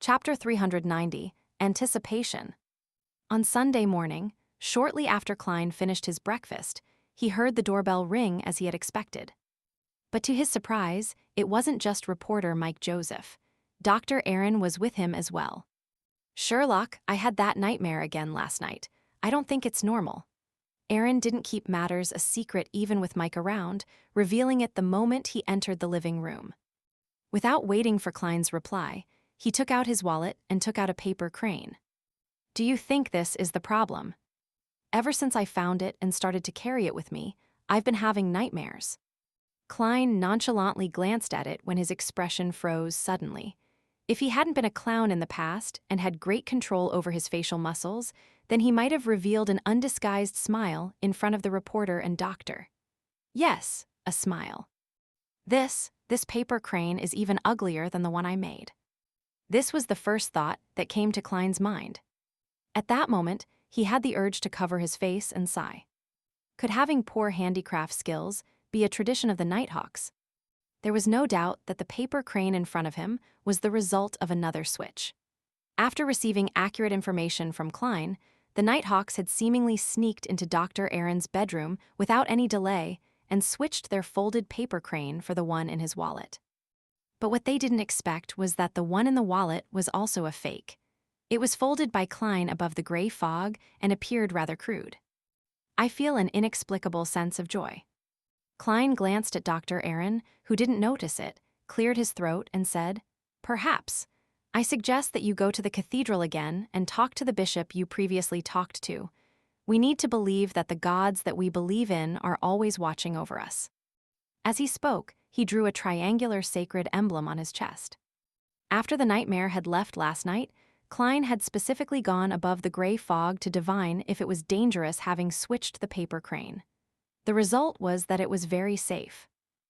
Chapter 390, Anticipation. On Sunday morning, shortly after Klein finished his breakfast, he heard the doorbell ring as he had expected. But to his surprise, it wasn't just reporter Mike Joseph. Dr. Aaron was with him as well. "Sherlock, I had that nightmare again last night. I don't think it's normal." Aaron didn't keep matters a secret even with Mike around, revealing it the moment he entered the living room. Without waiting for Klein's reply, he took out his wallet and took out a paper crane. "Do you think this is the problem? Ever since I found it and started to carry it with me, I've been having nightmares." Klein nonchalantly glanced at it when his expression froze suddenly. If he hadn't been a clown in the past and had great control over his facial muscles, then he might have revealed an undisguised smile in front of the reporter and doctor. Yes, a smile. This paper crane is even uglier than the one I made." This was the first thought that came to Klein's mind. At that moment, he had the urge to cover his face and sigh. Could having poor handicraft skills be a tradition of the Nighthawks? There was no doubt that the paper crane in front of him was the result of another switch. After receiving accurate information from Klein, the Nighthawks had seemingly sneaked into Dr. Aaron's bedroom without any delay and switched their folded paper crane for the one in his wallet. But what they didn't expect was that the one in the wallet was also a fake. It was folded by Klein above the gray fog and appeared rather crude. "I feel an inexplicable sense of joy." Klein glanced at Dr. Aaron, who didn't notice it, cleared his throat, and said, "Perhaps. I suggest that you go to the cathedral again and talk to the bishop you previously talked to. We need to believe that the gods that we believe in are always watching over us." As he spoke, he drew a triangular sacred emblem on his chest. After the nightmare had left last night, Klein had specifically gone above the gray fog to divine if it was dangerous having switched the paper crane. The result was that it was very safe.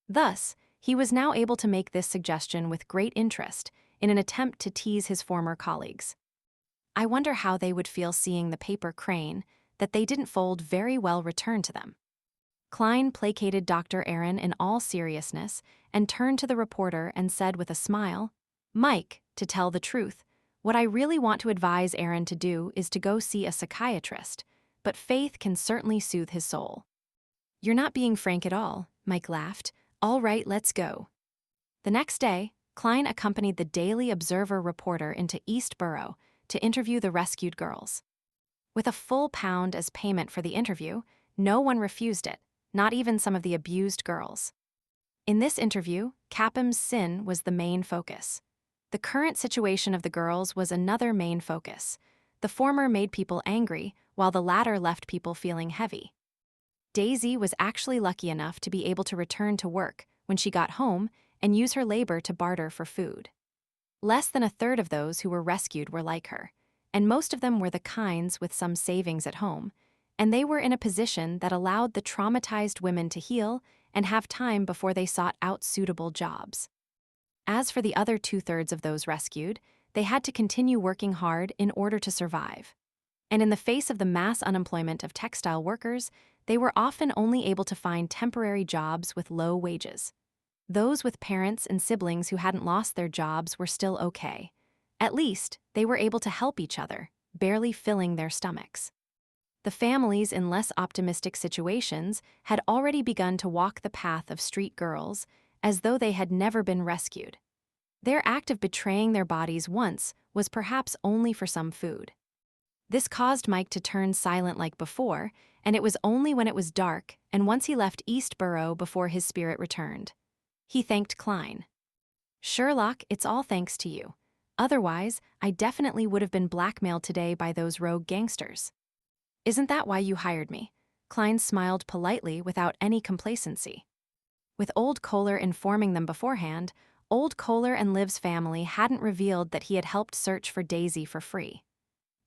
Thus, he was now able to make this suggestion with great interest in an attempt to tease his former colleagues. "I wonder how they would feel seeing the paper crane that they didn't fold very well returned to them." Klein placated Dr. Aaron in all seriousness and turned to the reporter and said with a smile, "Mike, to tell the truth, what I really want to advise Aaron to do is to go see a psychiatrist, but faith can certainly soothe his soul." "You're not being frank at all," Mike laughed. "All right, let's go." The next day, Klein accompanied the Daily Observer reporter into East Borough to interview the rescued girls. With a full £1 as payment for the interview, no one refused it, not even some of the abused girls. In this interview, Capham's sin was the main focus. The current situation of the girls was another main focus. The former made people angry, while the latter left people feeling heavy. Daisy was actually lucky enough to be able to return to work when she got home and use her labor to barter for food. Less than a third of those who were rescued were like her, and most of them were the kinds with some savings at home, and they were in a position that allowed the traumatized women to heal and have time before they sought out suitable jobs. As for the other 2/3 of those rescued, they had to continue working hard in order to survive. And in the face of the mass unemployment of textile workers, they were often only able to find temporary jobs with low wages. Those with parents and siblings who hadn't lost their jobs were still okay. At least, they were able to help each other, barely filling their stomachs. The families in less optimistic situations had already begun to walk the path of street girls, as though they had never been rescued. Their act of betraying their bodies once was perhaps only for some food. This caused Mike to turn silent like before, and it was only when it was dark and once he left East Borough before his spirit returned. He thanked Klein. "Sherlock, it's all thanks to you. Otherwise, I definitely would have been blackmailed today by those rogue gangsters." "Isn't that why you hired me?" Klein smiled politely without any complacency. With Old Kohler informing them beforehand, Old Kohler and Liv's family hadn't revealed that he had helped search for Daisy for free.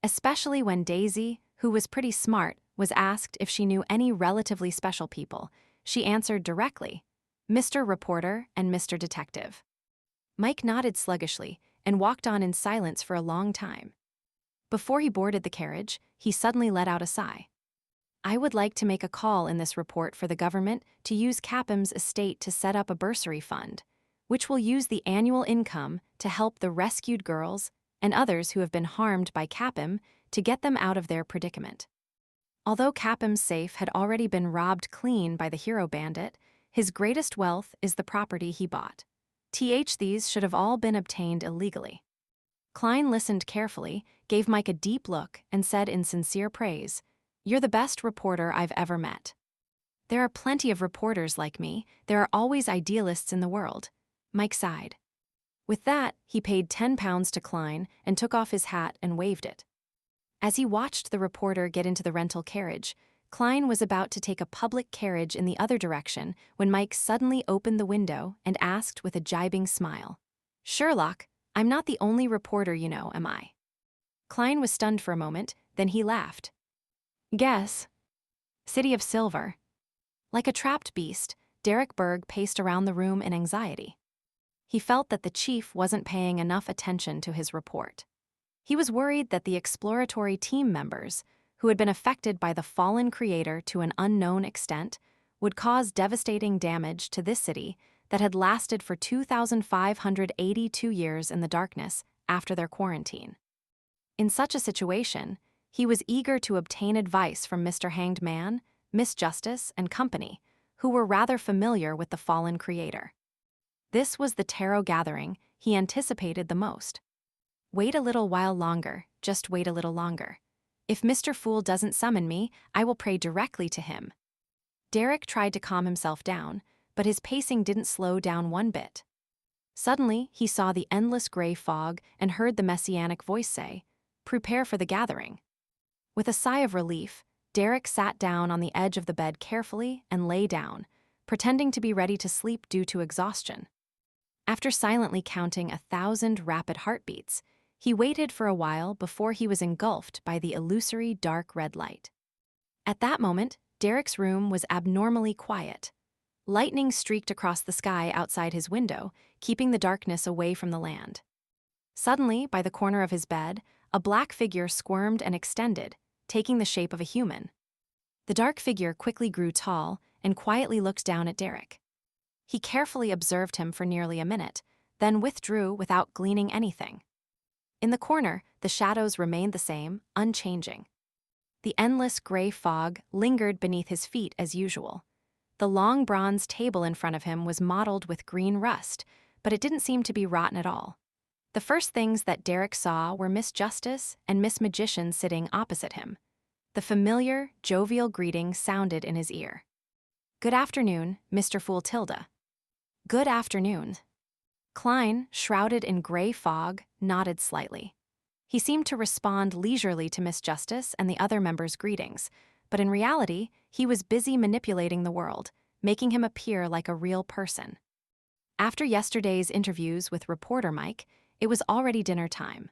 Especially when Daisy, who was pretty smart, was asked if she knew any relatively special people, she answered directly, "Mr. Reporter and Mr. Detective." Mike nodded sluggishly and walked on in silence for a long time. Before he boarded the carriage, he suddenly let out a sigh. "I would like to make a call in this report for the government to use Capham's estate to set up a bursary fund, which will use the annual income to help the rescued girls and others who have been harmed by Capim to get them out of their predicament. Although Capim's safe had already been robbed clean by the hero bandit, his greatest wealth is the property he bought. These should have all been obtained illegally. Klein listened carefully, gave Mike a deep look, and said in sincere praise, "You're the best reporter I've ever met." "There are plenty of reporters like me. There are always idealists in the world." Mike sighed. With that, he paid £10 to Klein and took off his hat and waved it. As he watched the reporter get into the rental carriage, Klein was about to take a public carriage in the other direction when Mike suddenly opened the window and asked with a jibing smile, "Sherlock, I'm not the only reporter you know, am I?" Klein was stunned for a moment, then he laughed. "Guess." "City of Silver." Like a trapped beast, Derek Berg paced around the room in anxiety. He felt that the chief wasn't paying enough attention to his report. He was worried that the exploratory team members, who had been affected by the fallen creator to an unknown extent, would cause devastating damage to this city that had lasted for 2,582 years in the darkness after their quarantine. In such a situation, he was eager to obtain advice from Mr. Hanged Man, Miss Justice, and company, who were rather familiar with the fallen creator. This was the tarot gathering he anticipated the most. Wait a little while longer, just wait a little longer. If Mr. Fool doesn't summon me, I will pray directly to him. Derek tried to calm himself down, but his pacing didn't slow down one bit. Suddenly, he saw the endless gray fog and heard the messianic voice say, "Prepare for the gathering." With a sigh of relief, Derek sat down on the edge of the bed carefully and lay down, pretending to be ready to sleep due to exhaustion. After silently counting 1,000 rapid heartbeats, he waited for a while before he was engulfed by the illusory dark red light. At that moment, Derek's room was abnormally quiet. Lightning streaked across the sky outside his window, keeping the darkness away from the land. Suddenly, by the corner of his bed, a black figure squirmed and extended, taking the shape of a human. The dark figure quickly grew tall and quietly looked down at Derek. He carefully observed him for nearly a minute, then withdrew without gleaning anything. In the corner, the shadows remained the same, unchanging. The endless gray fog lingered beneath his feet as usual. The long bronze table in front of him was mottled with green rust, but it didn't seem to be rotten at all. The first things that Derek saw were Miss Justice and Miss Magician sitting opposite him. The familiar, jovial greeting sounded in his ear. "Good afternoon, Mr. Fool Tilda." "Good afternoon." Klein, shrouded in gray fog, nodded slightly. He seemed to respond leisurely to Miss Justice and the other members' greetings, but in reality, he was busy manipulating the world, making him appear like a real person. After yesterday's interviews with reporter Mike, it was already dinner time.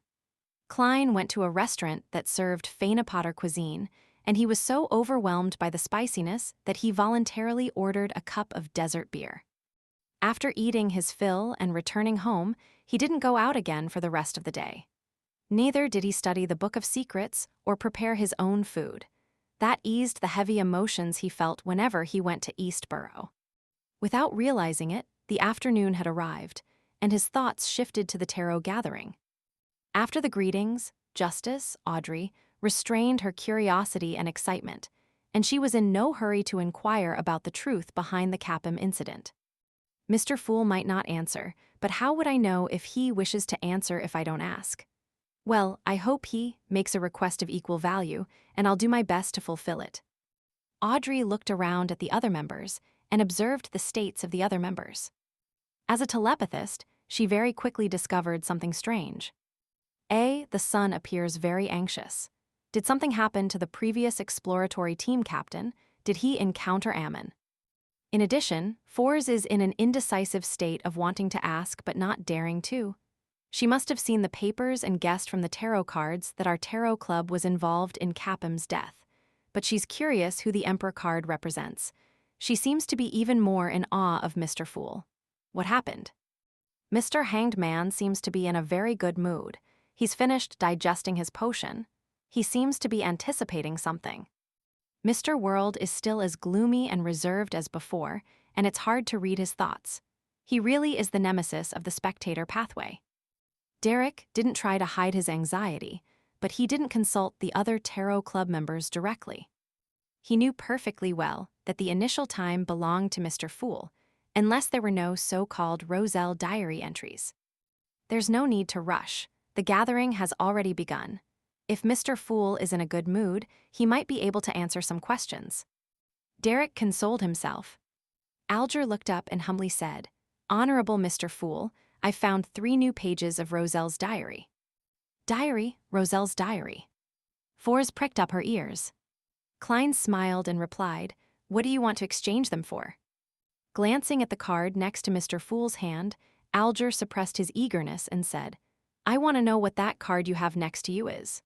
Klein went to a restaurant that served Faina Potter cuisine, and he was so overwhelmed by the spiciness that he voluntarily ordered a cup of desert beer. After eating his fill and returning home, he didn't go out again for the rest of the day. Neither did he study the Book of Secrets or prepare his own food. That eased the heavy emotions he felt whenever he went to Eastborough. Without realizing it, the afternoon had arrived, and his thoughts shifted to the tarot gathering. After the greetings, Justice, Audrey, restrained her curiosity and excitement, and she was in no hurry to inquire about the truth behind the Capim incident. Mr. Fool might not answer, but how would I know if he wishes to answer if I don't ask? Well, I hope he makes a request of equal value, and I'll do my best to fulfill it. Audrey looked around at the other members and observed the states of the other members. As a telepathist, she very quickly discovered something strange. The son appears very anxious. Did something happen to the previous exploratory team captain? Did he encounter Ammon? In addition, Fours is in an indecisive state of wanting to ask but not daring to. She must have seen the papers and guessed from the tarot cards that our tarot club was involved in Capim's death, but she's curious who the Emperor card represents. She seems to be even more in awe of Mr. Fool. What happened? Mr. Hanged Man seems to be in a very good mood. He's finished digesting his potion. He seems to be anticipating something. Mr. World is still as gloomy and reserved as before, and it's hard to read his thoughts. He really is the nemesis of the spectator pathway. Derek didn't try to hide his anxiety, but he didn't consult the other Tarot Club members directly. He knew perfectly well that the initial time belonged to Mr. Fool, unless there were no so-called Roselle diary entries. There's no need to rush. The gathering has already begun. If Mr. Fool is in a good mood, he might be able to answer some questions. Derek consoled himself. Alger looked up and humbly said, "Honorable Mr. Fool, I've found 3 new pages of Roselle's diary." "Diary? Roselle's diary?" Fours pricked up her ears. Klein smiled and replied, "What do you want to exchange them for?" Glancing at the card next to Mr. Fool's hand, Alger suppressed his eagerness and said, "I want to know what that card you have next to you is."